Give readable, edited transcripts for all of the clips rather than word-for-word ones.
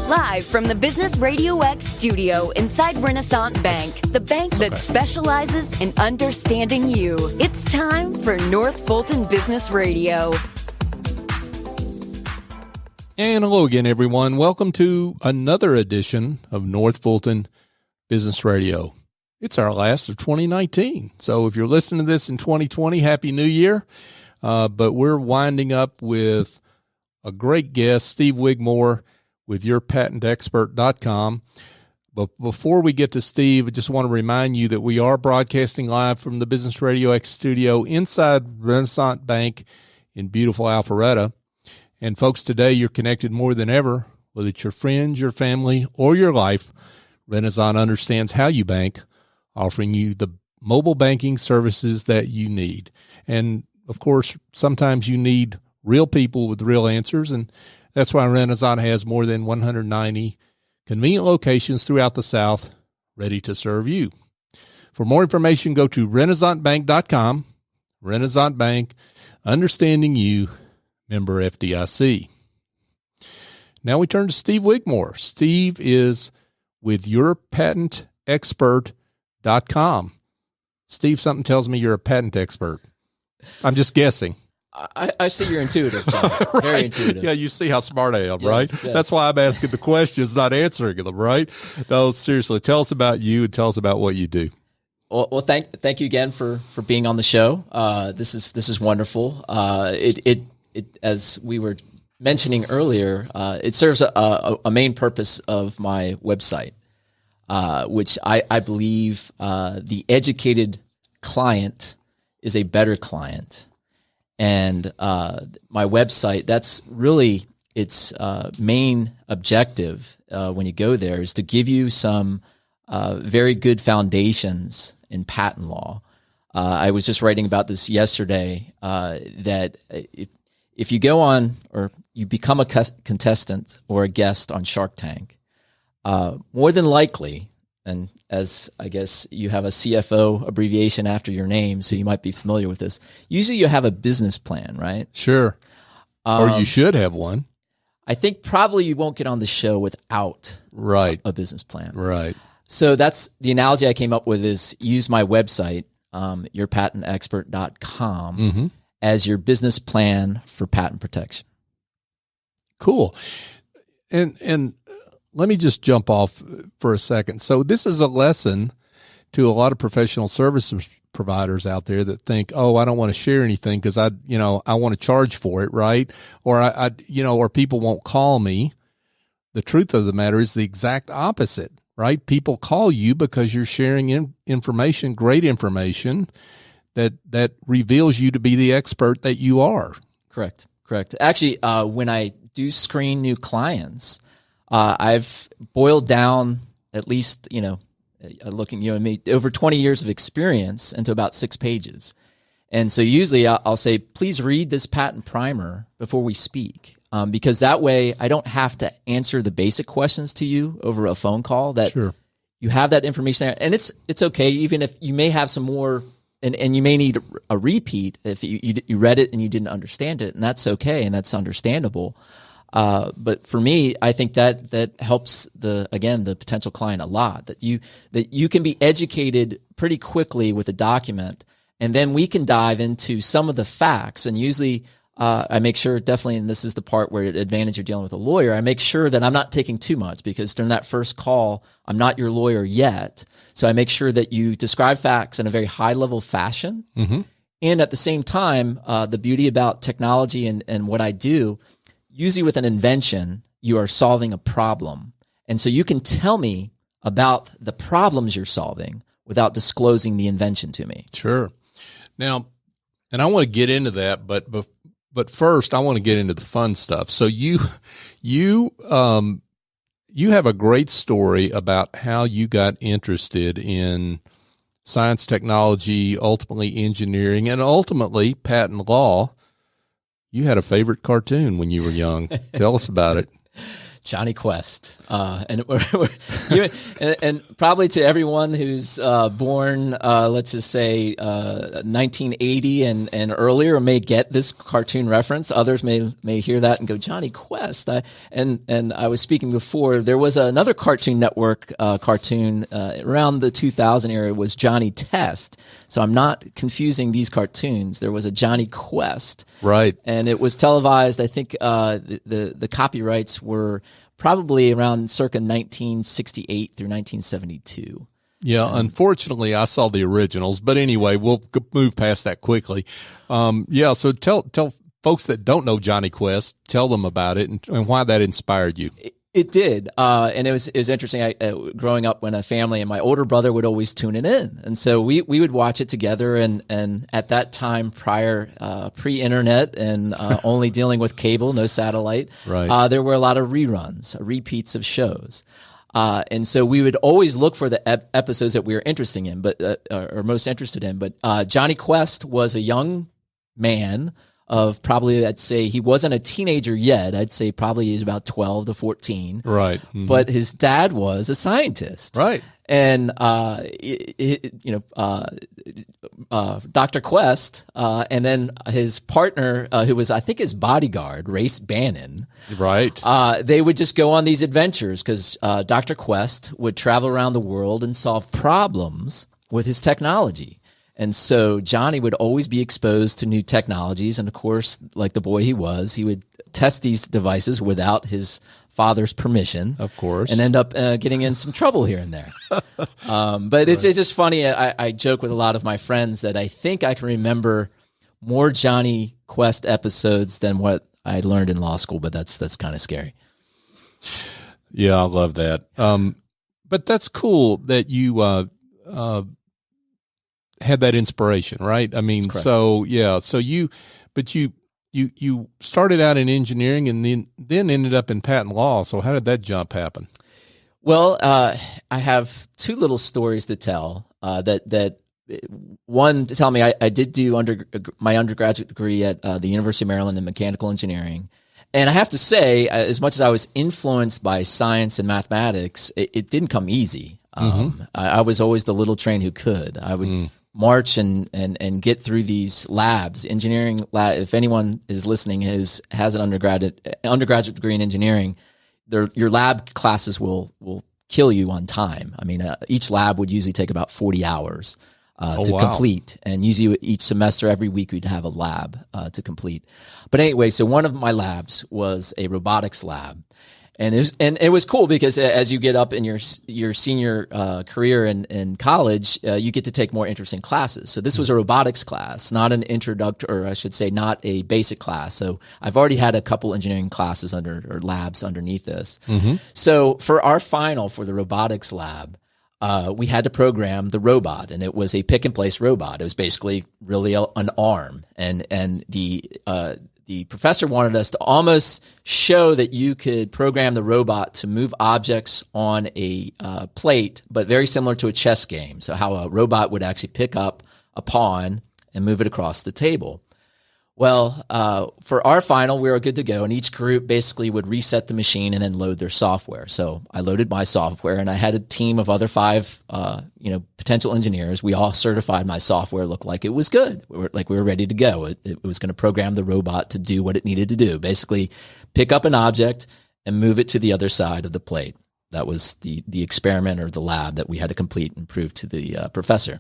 Live from the Business RadioX studio inside Renaissance Bank, the bank that specializes in understanding you. It's time for North Fulton Business Radio. And hello again, everyone. Welcome to another edition of North Fulton Business Radio. It's our last of 2019. So if you're listening to this in 2020, Happy New Year. But we're winding up with a great guest, Steve Wigmore, with yourpatentexpert.com. But before we get to Steve, I just want to remind you that we are broadcasting live from the Business RadioX studio inside Renaissance Bank in beautiful Alpharetta. And folks, today you're connected more than ever, whether it's your friends, your family, or your life. Renaissance understands how you bank, offering you the mobile banking services that you need. And, of course, sometimes you need real people with real answers, and that's why Renaissance has more than 190 convenient locations throughout the South ready to serve you. For more information, go to renaissancebank.com. Renaissance Bank, understanding you, member FDIC. Now we turn to Steve Wigmore. Steve is with yourpatentexpert.com. Steve, something tells me you're a patent expert. I'm just guessing. I see you're intuitive, Tom. Right. Very intuitive. Yeah, you see how smart I am, Yes, right? yes. That's why I'm asking the questions, not answering them, right? No, seriously, tell us about you and tell us about what you do. Well, thank you again for being on the show. This is wonderful. It as we were mentioning earlier, it serves a main purpose of my website, which I believe the educated client is a better client. And my website, that's really its main objective when you go there, is to give you some very good foundations in patent law. I was just writing about this yesterday, that if you go on or you become a contestant or a guest on Shark Tank, more than likely, and as I guess you have a CFO abbreviation after your name, so you might be familiar with this. Usually you have a business plan, right? Sure. Or you should have one. I think probably you won't get on the show without a business plan. Right. So that's the analogy I came up with, is use my website, yourpatentexpert.com, as your business plan for patent protection. Cool. And let me just jump off for a second. So this is a lesson to a lot of professional services providers out there that think, oh, I don't want to share anything because I want to charge for it, right? Or or people won't call me. The truth of the matter is the exact opposite, right? People call you because you're sharing information, great information that reveals you to be the expert that you are. Correct. Actually, when I do screen new clients, I've boiled down at least, looking you and me, over 20 years of experience into about 6 pages. And so usually I'll say, please read this patent primer before we speak, because that way I don't have to answer the basic questions to you over a phone call. That Sure. You have that information there. And it's okay, even if you may have some more, and you may need a repeat if you read it and you didn't understand it, and that's okay, and that's understandable. But for me, I think that helps the potential client a lot, that you can be educated pretty quickly with a document, and then we can dive into some of the facts. And usually, I make sure, definitely, and this is the part where at advantage you're dealing with a lawyer, I make sure that I'm not taking too much, because during that first call, I'm not your lawyer yet. So I make sure that you describe facts in a very high level fashion. Mm-hmm. And at the same time, the beauty about technology and what I do, usually with an invention, you are solving a problem. And so you can tell me about the problems you're solving without disclosing the invention to me. Sure. Now, and I want to get into that, but first I want to get into the fun stuff. So you have a great story about how you got interested in science, technology, ultimately engineering, and ultimately patent law. You had a favorite cartoon when you were young. Tell us about it. Johnny Quest. And probably to everyone who's born, let's just say 1980 and earlier may get this cartoon reference. Others may hear that and go, Johnny Quest. And I was speaking before, there was another Cartoon Network cartoon around the 2000 era was Johnny Test. So I'm not confusing these cartoons. There was a Johnny Quest. Right. And it was televised. I think the copyrights were probably around circa 1968 through 1972. Yeah, unfortunately, I saw the originals. But anyway, we'll move past that quickly. So tell folks that don't know Johnny Quest, tell them about it and why that inspired you. It did, and it was interesting. Growing up, when a family and my older brother would always tune it in, and so we would watch it together. And at that time, pre-internet, and only dealing with cable, no satellite, right. There were a lot of reruns, repeats of shows, and so we would always look for the episodes that we were interested in, or most interested in. But Johnny Quest was a young man of probably, I'd say he wasn't a teenager yet. I'd say probably he's about 12 to 14. Right. Mm-hmm. But his dad was a scientist. Right. And, Dr. Quest, and then his partner, who was, I think, his bodyguard, Race Bannon. Right. They would just go on these adventures because Dr. Quest would travel around the world and solve problems with his technology. And so Johnny would always be exposed to new technologies. And of course, like the boy he would test these devices without his father's permission. Of course. And end up getting in some trouble here and there. But it's just funny. I joke with a lot of my friends that I think I can remember more Johnny Quest episodes than what I learned in law school, but that's kind of scary. Yeah, I love that. But that's cool that you had that inspiration, right? I mean, so you started out in engineering and then ended up in patent law. So how did that jump happen? Well, I have two little stories to tell. That one to tell me I did do my undergraduate degree at the University of Maryland in mechanical engineering. And I have to say, as much as I was influenced by science and mathematics, it didn't come easy. I was always the little train who could. I would march and get through these labs, engineering lab. If anyone is listening has an undergraduate degree in engineering, your lab classes will kill you on time. I mean, each lab would usually take about 40 hours complete, and usually each semester, every week, we'd have a lab to complete. But anyway, so one of my labs was a robotics lab. And it was cool because as you get up in your senior career in college, you get to take more interesting classes. So this was a robotics class, not an or I should say, not a basic class. So I've already had a couple engineering classes or labs underneath this. Mm-hmm. So for our final for the robotics lab, we had to program the robot, and it was a pick and place robot. It was basically really an arm, and the professor wanted us to almost show that you could program the robot to move objects on a plate, but very similar to a chess game. So how a robot would actually pick up a pawn and move it across the table. Well, for our final, we were good to go, and each group basically would reset the machine and then load their software. So I loaded my software, and I had a team of other 5, potential engineers. We all certified my software looked like it was good. We were ready to go. It was going to program the robot to do what it needed to do, basically pick up an object and move it to the other side of the plate. That was the experiment or the lab that we had to complete and prove to the professor.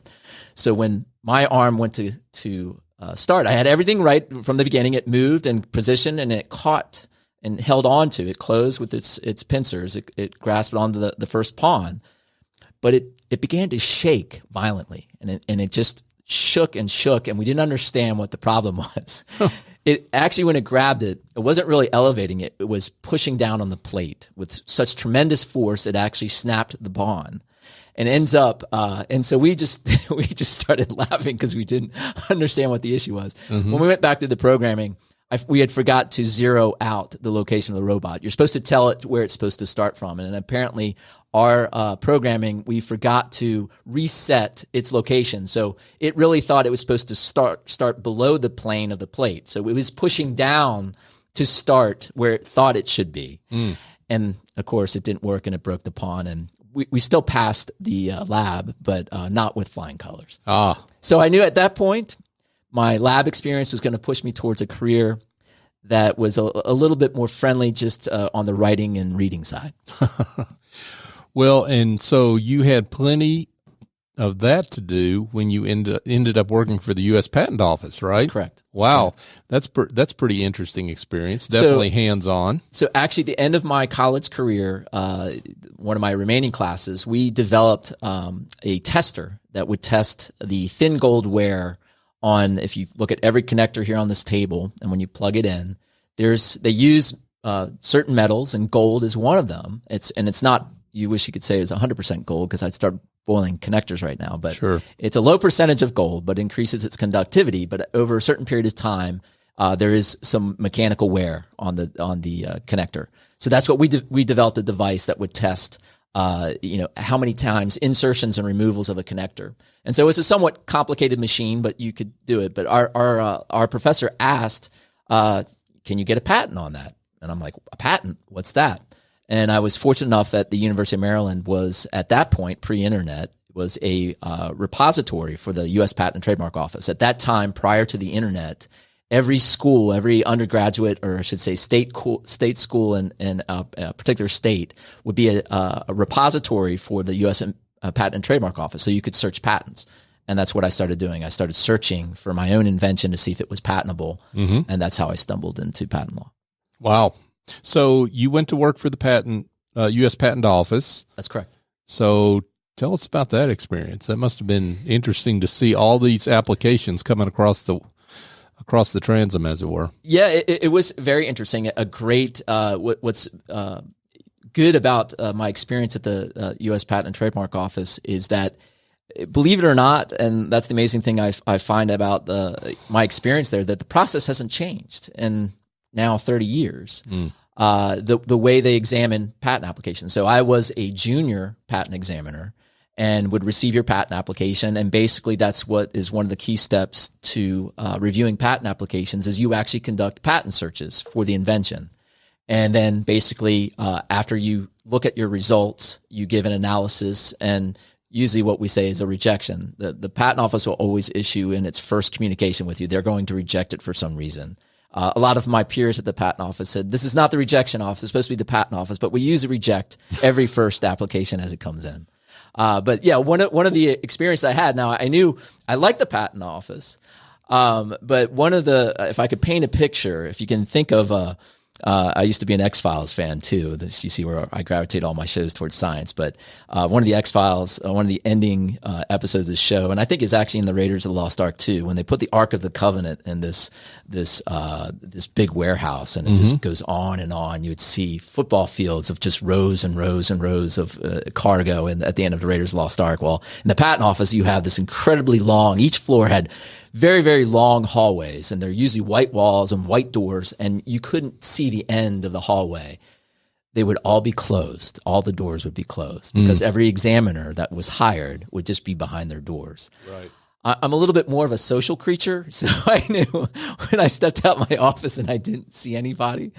So when my arm went to start, I had everything right from the beginning. It moved and positioned, and it caught and held on to it, closed with its pincers. It grasped onto the first pawn, but it began to shake violently, and it just shook, and we didn't understand what the problem was. It actually, when it grabbed it, it wasn't really elevating it. It was pushing down on the plate with such tremendous force. It actually snapped the pawn. And ends up, and so we just started laughing because we didn't understand what the issue was. Mm-hmm. When we went back to the programming, we had forgot to zero out the location of the robot. You're supposed to tell it where it's supposed to start from, and apparently our programming, we forgot to reset its location. So it really thought it was supposed to start below the plane of the plate. So it was pushing down to start where it thought it should be. And of course, it didn't work and it broke the pawn. And we still passed the lab, but not with flying colors. So I knew at that point, my lab experience was going to push me towards a career that was a little bit more friendly just on the writing and reading side. Well, and so you had plenty of that to do when you ended up working for the U.S. Patent Office, right? That's correct. Wow. That's pretty interesting experience. Definitely hands-on. So actually, the end of my college career, one of my remaining classes, we developed a tester that would test the thin gold wear on, if you look at every connector here on this table, and when you plug it in, they use certain metals, and gold is one of them. It's not, you wish you could say it's 100% gold, because I'd start boiling connectors right now, but sure. It's a low percentage of gold, but increases its conductivity. But over a certain period of time, there is some mechanical wear on the connector. So that's what we developed a device that would test, how many times insertions and removals of a connector. And so it's a somewhat complicated machine, but you could do it. But our professor asked, can you get a patent on that? And I'm like, a patent? What's that? And I was fortunate enough that the University of Maryland was, at that point, pre-internet, was a repository for the U.S. Patent and Trademark Office. At that time, prior to the internet, every school, every undergraduate, or I should say state school in a particular state, would be a repository for the U.S. Patent and Trademark Office. So you could search patents. And that's what I started doing. I started searching for my own invention to see if it was patentable. Mm-hmm. And that's how I stumbled into patent law. Wow. So you went to work for the U.S. Patent Office. That's correct. So tell us about that experience. That must have been interesting to see all these applications coming across the transom, as it were. Yeah, it was very interesting. A great what's good about my experience at the U.S. Patent and Trademark Office is that, believe it or not, and that's the amazing thing I find about my experience there, that the process hasn't changed in now 30 years. The way they examine patent applications. So I was a junior patent examiner and would receive your patent application. And basically that's what is one of the key steps to reviewing patent applications, is you actually conduct patent searches for the invention. And then basically after you look at your results, you give an analysis, and usually what we say is a rejection. The patent office will always issue, in its first communication with you, they're going to reject it for some reason. A lot of my peers at the patent office said, this is not the rejection office, it's supposed to be the patent office, but we usually reject every first application as it comes in. But yeah, one of the experience I had, now I knew I liked the patent office. But if I could paint a picture, if you can think of, I used to be an X-Files fan too. You see where I gravitate all my shows towards science. But one of the X-Files, one of the ending episodes of the show, and I think is actually in the Raiders of the Lost Ark too, when they put the Ark of the Covenant in this big warehouse, and it just goes on and on. You would see football fields of just rows and rows and rows of cargo, and at the end of the Raiders of the Lost Ark. Well, in the patent office, you have this incredibly long. Each floor had very, very long hallways, and they're usually white walls and white doors, and you couldn't see the end of the hallway. They would all be closed. All the doors would be closed because every examiner that was hired would just be behind their doors. Right. I'm a little bit more of a social creature, so I knew when I stepped out my office and I didn't see anybody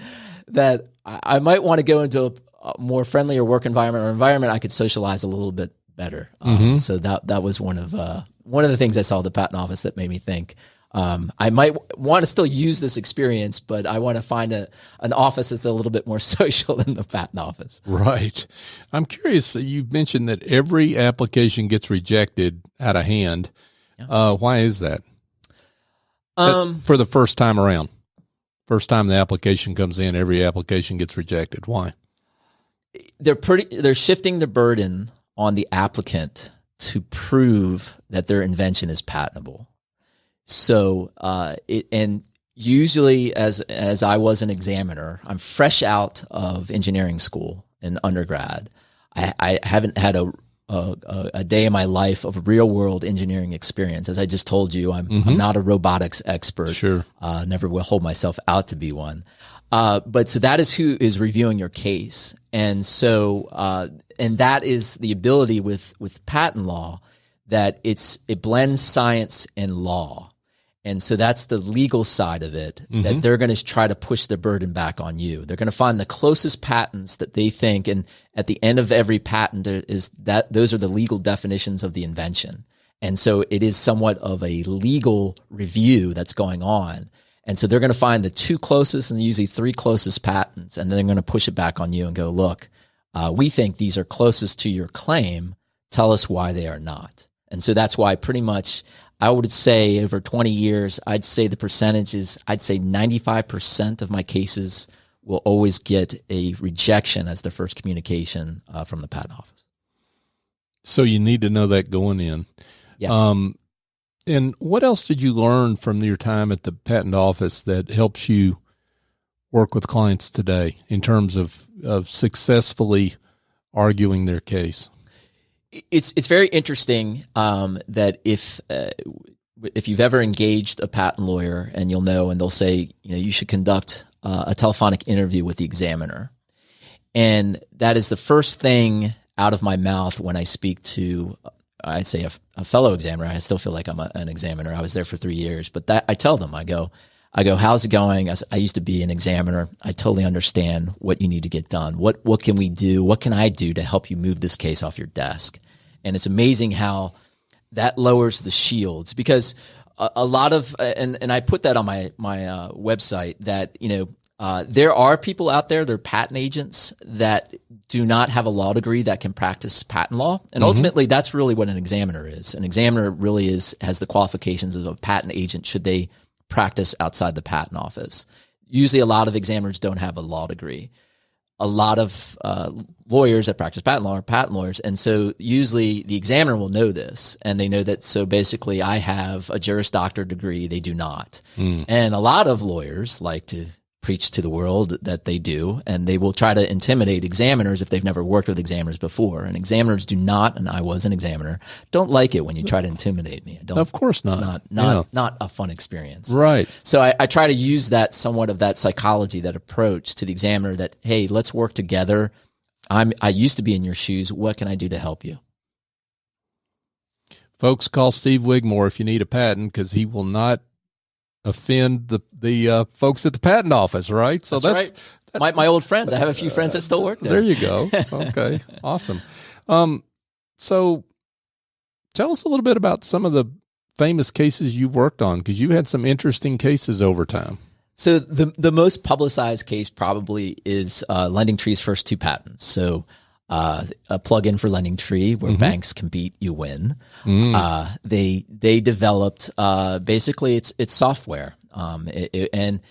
that I might want to go into a more friendlier work environment, or environment I could socialize a little bit better. So that was one of the things I saw at the patent office that made me think, I might want to still use this experience, but I want to find an office that's a little bit more social than the patent office. Right. I'm curious, you mentioned that every application gets rejected out of hand. Yeah. Why is that? For the first time around. First time the application comes in, every application gets rejected. Why? They're shifting the burden on the applicant to prove that their invention is patentable. So, and usually as I was an examiner, I'm fresh out of engineering school in undergrad. I haven't had a day in my life of real world engineering experience. As I just told you, I'm not a robotics expert. Sure. Never will hold myself out to be one. But so that is who is reviewing your case. And so, and that is the ability with patent law, that it blends science and law. And so that's the legal side of it, that they're going to try to push the burden back on you. They're going to find the closest patents that they think, and at the end of every patent is that those are the legal definitions of the invention. And so it is somewhat of a legal review that's going on. And so they're going to find the two closest and usually three closest patents, and then they're going to push it back on you and go, look, we think these are closest to your claim. Tell us why they are not. And so that's why pretty much I would say over 20 years, I'd say the percentage is, I'd say 95% of my cases will always get a rejection as the first communication from the patent office. So you need to know that going in. Yeah. And what else did you learn from your time at the patent office that helps you work with clients today in terms of successfully arguing their case? It's very interesting that if you've ever engaged a patent lawyer, and you'll know, and they'll say, you should conduct a telephonic interview with the examiner. And that is the first thing out of my mouth when I speak to, I'd say a fellow examiner. I still feel like I'm an examiner. I was there for 3 years, but I tell them, I go, how's it going? I used to be an examiner. I totally understand what you need to get done. What can we do? What can I do to help you move this case off your desk? And it's amazing how that lowers the shields, because a lot of, and I put that on my website, that, there are people out there, they're patent agents that do not have a law degree that can practice patent law. And ultimately that's really what an examiner is. An examiner really has the qualifications of a patent agent should they practice outside the patent office. Usually a lot of examiners don't have a law degree. A lot of lawyers that practice patent law are patent lawyers. And so usually the examiner will know this, and they know that. So basically I have a Juris Doctor degree. They do not. And a lot of lawyers like to preach to the world that they do, and they will try to intimidate examiners if they've never worked with examiners before. And examiners do not, and I was an examiner, don't like it when you try to intimidate me. Of course not. It's not a fun experience. Right. So I try to use that somewhat of that psychology, that approach to the examiner, that, hey, let's work together. I used to be in your shoes. What can I do to help you? Folks, call Steve Wigmore if you need a patent, because he will not offend the folks at the patent office, right? So that's right. My old friends. I have a few friends that still work there. There you go. Okay, awesome. So tell us a little bit about some of the famous cases you've worked on, because you've had some interesting cases over time. So the most publicized case probably is LendingTree's first two patents. So a plugin for LendingTree where banks compete, you win. They developed basically it's software and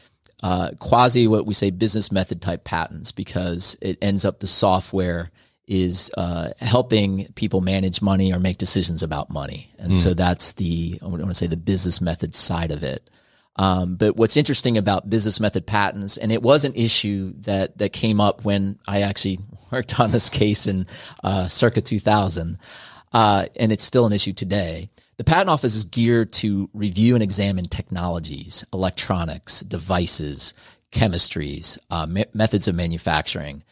quasi what we say business method type patents, because it ends up the software is helping people manage money or make decisions about money. And so that's I want to say the business method side of it. But what's interesting about business method patents, and it was an issue that came up when I actually worked on this case in circa 2000, and it's still an issue today. The patent office is geared to review and examine technologies, electronics, devices, chemistries, methods of manufacturing.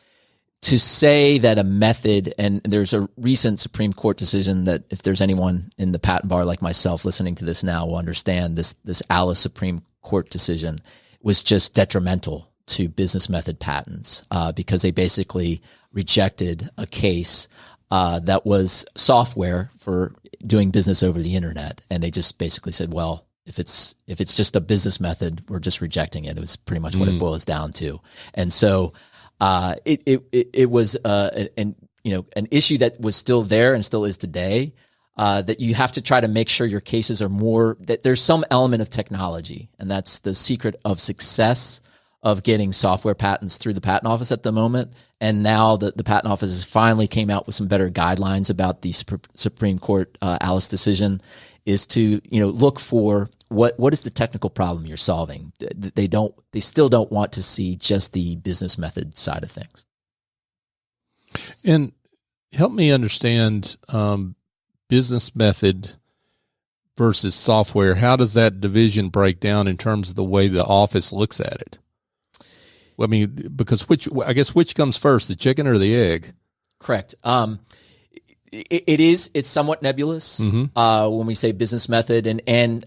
To say that a method, and there's a recent Supreme Court decision that if there's anyone in the patent bar like myself listening to this now will understand, this Alice Supreme Court decision was just detrimental to business method patents because they basically rejected a case that was software for doing business over the internet, and they just basically said, well, if it's just a business method, we're just rejecting it. It was pretty much what it boils down to, and so. It was an issue that was still there and still is today. That you have to try to make sure your cases are more, that there's some element of technology, and that's the secret of success of getting software patents through the patent office at the moment. And now the patent office has finally came out with some better guidelines about the Supreme Court Alice decision, is to look for what is the technical problem you're solving. They still don't want to see just the business method side of things. And help me understand business method versus software. How does that division break down in terms of the way the office looks at it? I mean, because which comes first, the chicken or the egg? Correct. It's somewhat nebulous when we say business method, and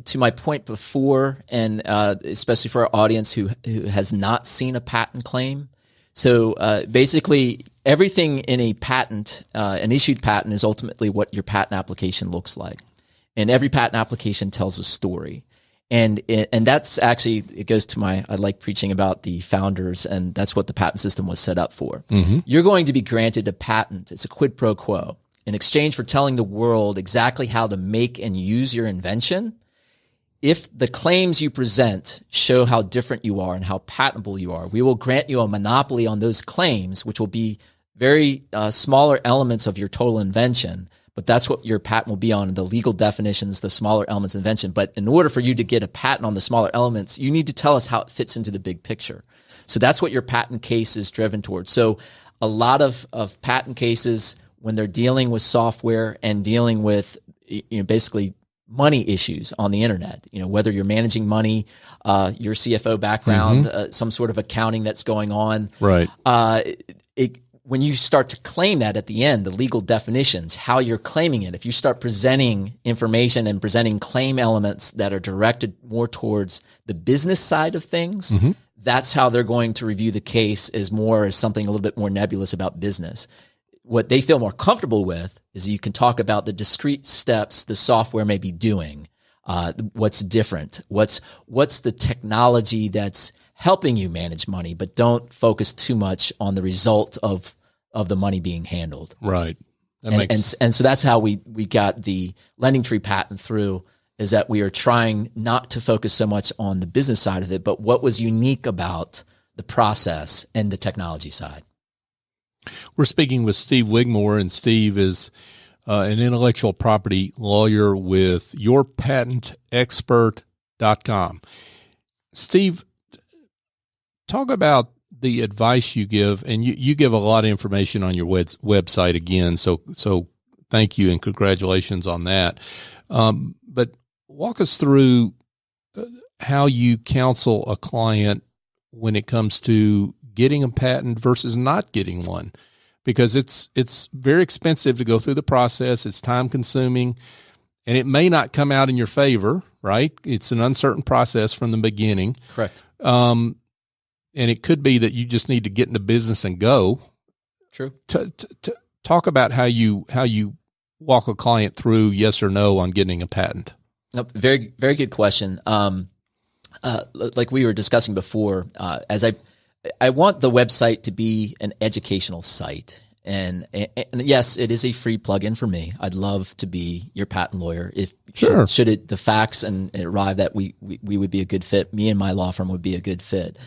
to my point before, and especially for our audience who has not seen a patent claim. So basically, everything in a patent, an issued patent, is ultimately what your patent application looks like, and every patent application tells a story. And that's actually, it goes to I like preaching about the founders, and that's what the patent system was set up for. You're going to be granted a patent. It's a quid pro quo in exchange for telling the world exactly how to make and use your invention. If the claims you present show how different you are and how patentable you are, we will grant you a monopoly on those claims, which will be very smaller elements of your total invention. But that's what your patent will be on, the legal definitions, the smaller elements of invention. But in order for you to get a patent on the smaller elements, you need to tell us how it fits into the big picture. So that's what your patent case is driven towards. So a lot of patent cases, when they're dealing with software and dealing with, basically money issues on the internet, whether you're managing money, your CFO background, some sort of accounting that's going on. Right. When you start to claim that at the end, the legal definitions, how you're claiming it, if you start presenting information and presenting claim elements that are directed more towards the business side of things, that's how they're going to review the case as something a little bit more nebulous about business. What they feel more comfortable with is you can talk about the discrete steps the software may be doing, what's different, what's the technology that's helping you manage money, but don't focus too much on the result of the money being handled. Right. And so that's how we got the Lending Tree patent through, is that we are trying not to focus so much on the business side of it, but what was unique about the process and the technology side. We're speaking with Steve Wigmore, and Steve is an intellectual property lawyer with yourpatentexpert.com. Steve, talk about the advice you give, and you give a lot of information on your website again. So thank you and congratulations on that. But walk us through how you counsel a client when it comes to getting a patent versus not getting one, because it's very expensive to go through the process. It's time consuming, and it may not come out in your favor, right? It's an uncertain process from the beginning. Correct. And it could be that you just need to get into business and go. True. Talk about how you walk a client through yes or no on getting a patent. Nope, very, very good question. Like we were discussing before, as I want the website to be an educational site. And yes, it is a free plugin for me. I'd love to be your patent lawyer. Should the facts and it arrive that we would be a good fit, me and my law firm would be a good fit.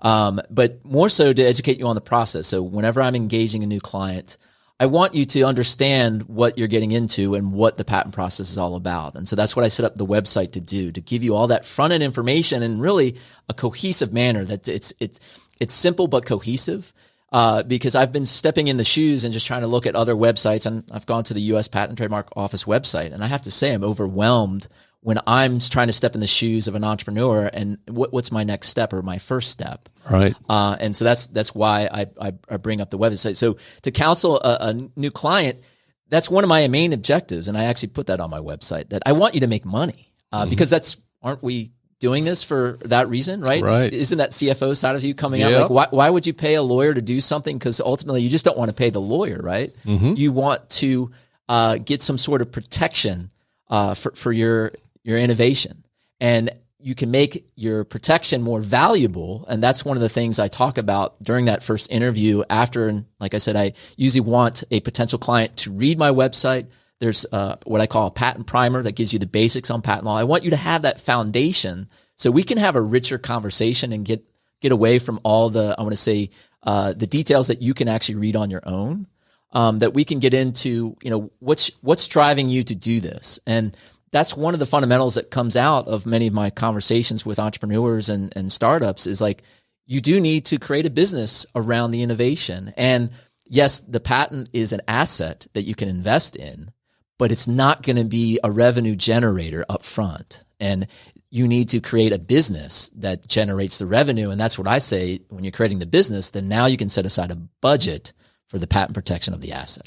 But more so to educate you on the process. So whenever I'm engaging a new client, I want you to understand what you're getting into and what the patent process is all about. And so that's what I set up the website to do, to give you all that front end information in really a cohesive manner. That it's simple but cohesive. Because I've been stepping in the shoes and just trying to look at other websites, and I've gone to the U.S. Patent and Trademark Office website, and I have to say I'm overwhelmed when I'm trying to step in the shoes of an entrepreneur and what's my next step or my first step. Right. And so that's why I bring up the website. So to counsel a new client, that's one of my main objectives, and I actually put that on my website, that I want you to make money, because aren't we doing this for that reason, right? Right. Isn't that CFO side of you coming out? Like, why would you pay a lawyer to do something? Because ultimately, you just don't want to pay the lawyer, right? You want to get some sort of protection for your innovation, and you can make your protection more valuable. And that's one of the things I talk about during that first interview. After, and like I said, I usually want a potential client to read my website. There's what I call a patent primer that gives you the basics on patent law. I want you to have that foundation so we can have a richer conversation and get away from all the, I want to say, the details that you can actually read on your own, that we can get into, what's driving you to do this. And that's one of the fundamentals that comes out of many of my conversations with entrepreneurs and startups, is like, you do need to create a business around the innovation. And yes, the patent is an asset that you can invest in, but it's not going to be a revenue generator up front. And you need to create a business that generates the revenue. And that's what I say, when you're creating the business, then now you can set aside a budget for the patent protection of the asset.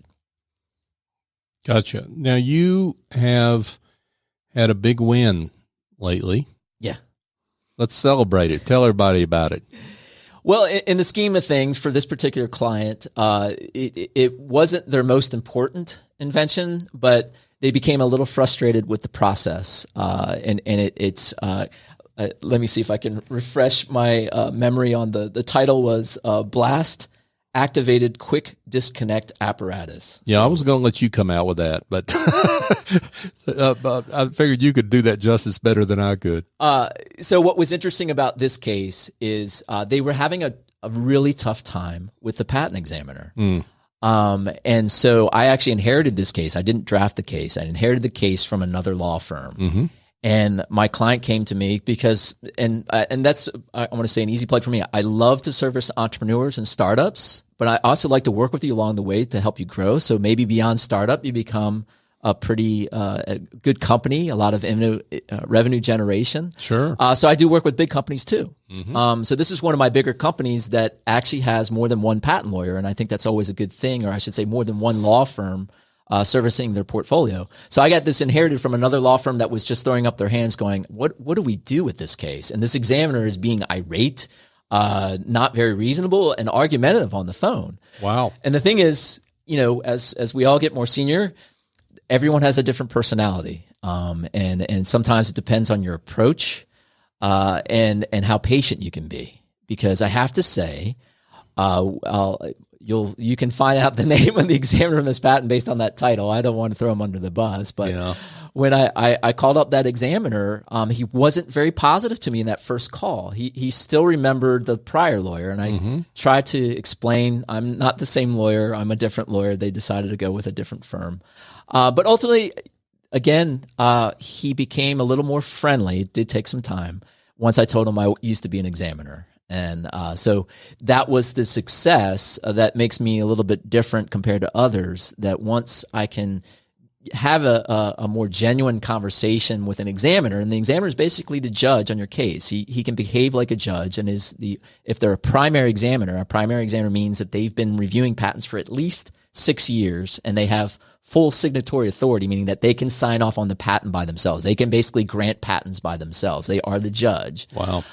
Gotcha. Now, you have had a big win lately. Yeah. Let's celebrate it. Tell everybody about it. Well, in the scheme of things, for this particular client, it wasn't their most important invention, but they became a little frustrated with the process. Let me see if I can refresh my memory on the title was Blast Activated Quick Disconnect Apparatus. Yeah, I was going to let you come out with that, but I figured you could do that justice better than I could. So what was interesting about this case is they were having a really tough time with the patent examiner. And so I actually inherited this case. I didn't draft the case. I inherited the case from another law firm. Mm-hmm. And my client came to me because, and that's, I want to say, an easy plug for me. I love to service entrepreneurs and startups, but I also like to work with you along the way to help you grow. So maybe beyond startup, you become a pretty a good company, a lot of revenue generation. Sure. So I do work with big companies too. Mm-hmm. So this is one of my bigger companies that actually has more than one patent lawyer, and I think that's always a good thing, or I should say more than one law firm servicing their portfolio. So I got this inherited from another law firm that was just throwing up their hands going, what do we do with this case? And this examiner is being irate, not very reasonable, and argumentative on the phone. Wow. And the thing is, as we all get more senior, everyone has a different personality. And sometimes it depends on your approach, and how patient you can be. Because I have to say, you can find out the name of the examiner in this patent based on that title. I don't want to throw him under the bus, but when I called up that examiner, he wasn't very positive to me in that first call. He still remembered the prior lawyer, and I tried to explain, I'm not the same lawyer. I'm a different lawyer. They decided to go with a different firm. But ultimately, again, he became a little more friendly. It did take some time once I told him I used to be an examiner. And so that was the success that makes me a little bit different compared to others, that once I can have a more genuine conversation with an examiner, and the examiner is basically the judge on your case. He can behave like a judge, and if they're a primary examiner means that they've been reviewing patents for at least 6 years, and they have full signatory authority, meaning that they can sign off on the patent by themselves. They can basically grant patents by themselves. They are the judge. Wow.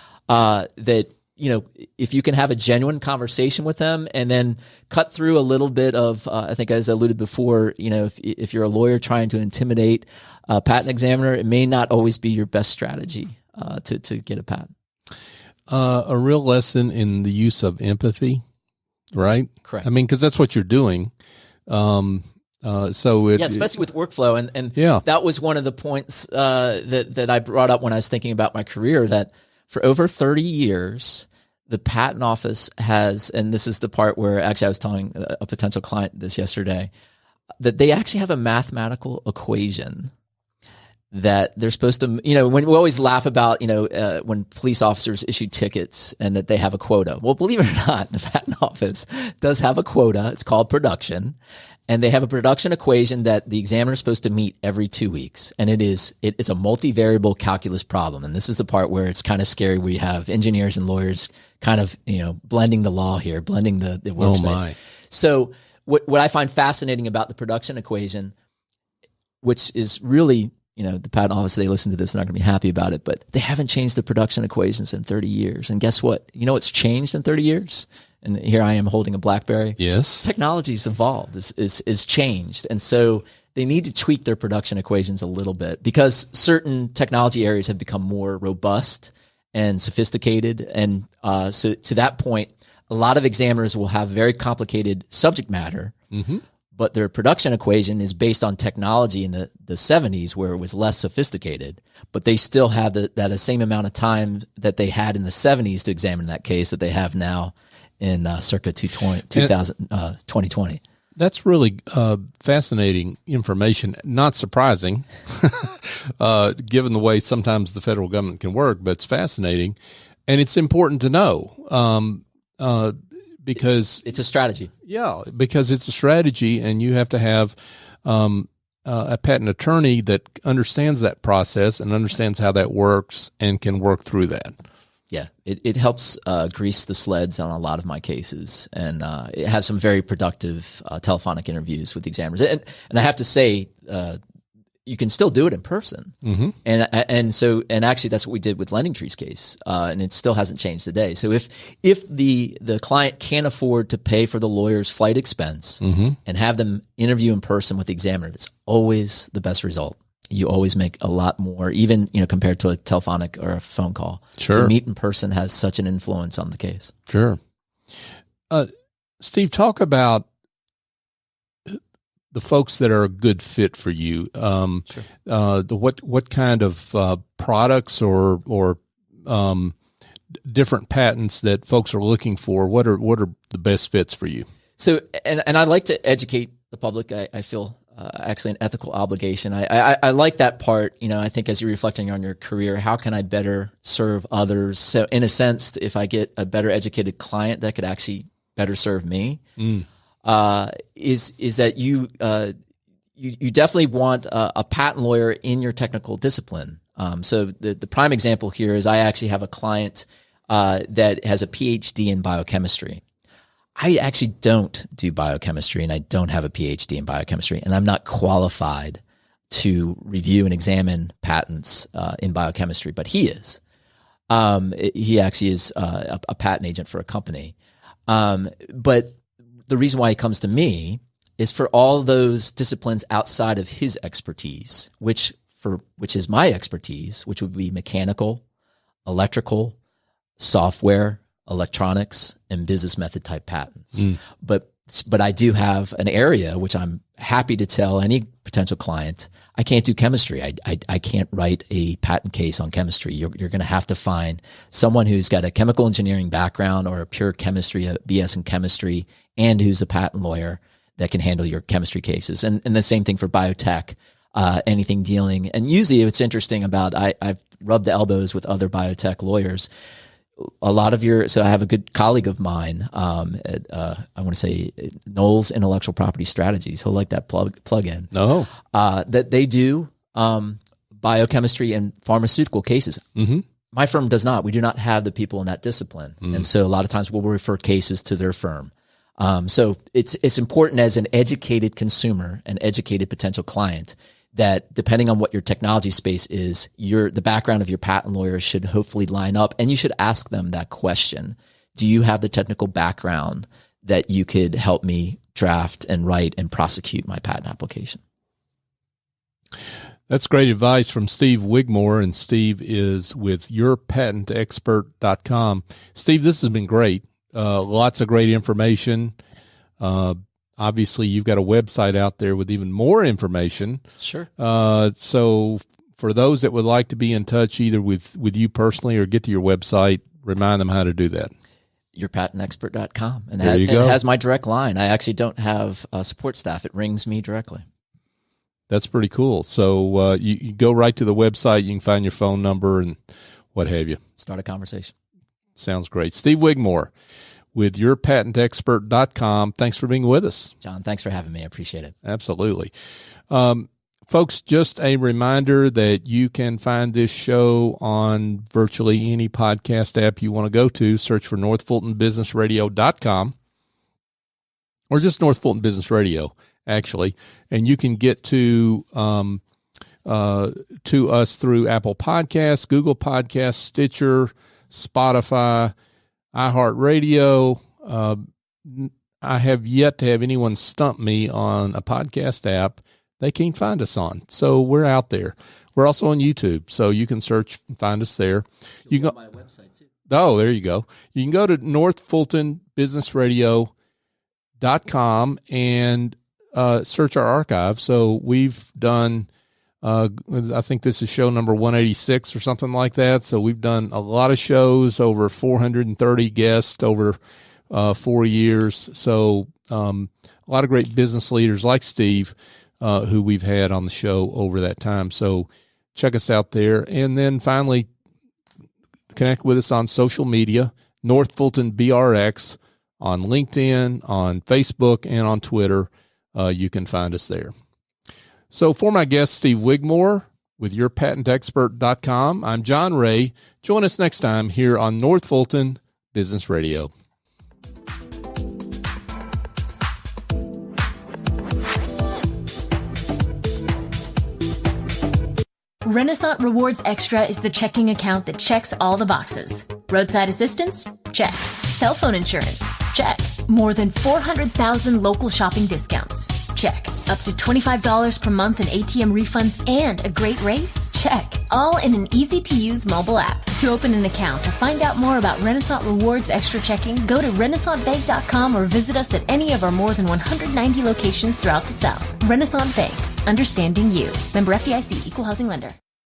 If you can have a genuine conversation with them and then cut through a little bit of, I think as I alluded before, if you're a lawyer trying to intimidate a patent examiner, it may not always be your best strategy to get a patent. A real lesson in the use of empathy, right? Correct. I mean, because that's what you're doing. Especially with workflow. And that was one of the points that I brought up when I was thinking about my career, that for over 30 years, the patent office has, and this is the part where actually I was telling a potential client this yesterday, that they actually have a mathematical equation that they're supposed to, when we always laugh about, when police officers issue tickets and that they have a quota. Well, believe it or not, the patent office does have a quota. It's called production. And they have a production equation that the examiner is supposed to meet every 2 weeks. And it's a multivariable calculus problem. And this is the part where it's kind of scary. We have engineers and lawyers kind of, blending the law here, blending the workspace. Oh my. So what I find fascinating about the production equation, which is really, the patent office, they listen to this, they're not going to be happy about it, but they haven't changed the production equations in 30 years. And guess what? What's changed in 30 years? And here I am holding a BlackBerry. Yes. Technology's evolved, is changed. And so they need to tweak their production equations a little bit, because certain technology areas have become more robust and sophisticated. And so to that point, a lot of examiners will have very complicated subject matter, but their production equation is based on technology in the 70s where it was less sophisticated, but they still have that same amount of time that they had in the 70s to examine that case that they have now in circa 2020. That's really fascinating information. Not surprising, given the way sometimes the federal government can work, but it's fascinating. And it's important to know because it's a strategy. Yeah, because it's a strategy, and you have to have a patent attorney that understands that process and understands how that works and can work through that. Yeah, it helps grease the sleds on a lot of my cases, and it has some very productive telephonic interviews with the examiners. And I have to say, you can still do it in person. Mm-hmm. And actually that's what we did with Lending Tree's case, and it still hasn't changed today. So if the client can't afford to pay for the lawyer's flight expense mm-hmm. and have them interview in person with the examiner, that's always the best result. You always make a lot more, even, compared to a telephonic or a phone call. Sure. To meet in person has such an influence on the case. Sure. Steve, talk about the folks that are a good fit for you. Sure. What kind of products or different patents that folks are looking for? What are the best fits for you? So, and I like to educate the public. I feel actually an ethical obligation. I like that part. I think as you're reflecting on your career, how can I better serve others? So in a sense, if I get a better educated client that could actually better serve me, is that you definitely want a patent lawyer in your technical discipline. So the prime example here is I actually have a client that has a PhD in biochemistry. I actually don't do biochemistry, and I don't have a PhD in biochemistry, and I'm not qualified to review and examine patents in biochemistry, but he is. He actually is a patent agent for a company. But the reason why he comes to me is for all those disciplines outside of his expertise, which is my expertise, which would be mechanical, electrical, software, electronics, and business method type patents. But I do have an area which I'm happy to tell any potential client, I can't do chemistry. I can't write a patent case on chemistry. You're going to have to find someone who's got a chemical engineering background or a pure chemistry, a BS in chemistry, and who's a patent lawyer that can handle your chemistry cases. And the same thing for biotech, anything dealing. And usually it's interesting about, I've rubbed elbows with other biotech lawyers. A lot of so I have a good colleague of mine, at, I want to say Knowles Intellectual Property Strategies. He'll like that plug in. No. That they do biochemistry and pharmaceutical cases. Mm-hmm. My firm does not. We do not have the people in that discipline. And so a lot of times we'll refer cases to their firm. So it's important as an educated consumer, an educated potential client, that depending on what your technology space is, the background of your patent lawyer should hopefully line up, and you should ask them that question. Do you have the technical background that you could help me draft and write and prosecute my patent application? That's great advice from Steve Wigmore, and Steve is with yourpatentexpert.com. Steve, this has been great. Lots of great information. Obviously, you've got a website out there with even more information. Sure. So for those that would like to be in touch either with you personally or get to your website, remind them how to do that. Yourpatentexpert.com. And there you go. It has my direct line. I actually don't have support staff. It rings me directly. That's pretty cool. So you go right to the website. You can find your phone number and what have you. Start a conversation. Sounds great. Steve Wigmore with yourpatentexpert.com. Thanks for being with us. John, thanks for having me. I appreciate it. Absolutely. Folks, just a reminder that you can find this show on virtually any podcast app you want to go to. Search for northfultonbusinessradio.com or just North Fulton Business Radio, actually. And you can get to us through Apple Podcasts, Google Podcasts, Stitcher, Spotify, iHeartRadio. I have yet to have anyone stump me on a podcast app they can't find us on. So we're out there. We're also on YouTube, so you can search and find us there. You can go my website too. Oh, there you go. You can go to northfultonbusinessradio.com and search our archive. So we've done I think this is show number 186 or something like that. So we've done a lot of shows, over 430 guests over 4 years. So a lot of great business leaders like Steve, who we've had on the show over that time. So check us out there. And then finally, connect with us on social media, North Fulton BRX, on LinkedIn, on Facebook, and on Twitter. You can find us there. So for my guest, Steve Wigmore with yourpatentexpert.com. I'm John Ray. Join us next time here on North Fulton Business Radio. Renaissance Rewards Extra is the checking account that checks all the boxes. Roadside assistance? Check. Cell phone insurance? Check. More than 400,000 local shopping discounts? Check. Up to $25 per month in ATM refunds and a great rate? Check. All in an easy-to-use mobile app. To open an account or find out more about Renaissance Rewards Extra Checking, go to renaissancebank.com or visit us at any of our more than 190 locations throughout the South. Renaissance Bank. Understanding you. Member FDIC. Equal housing lender.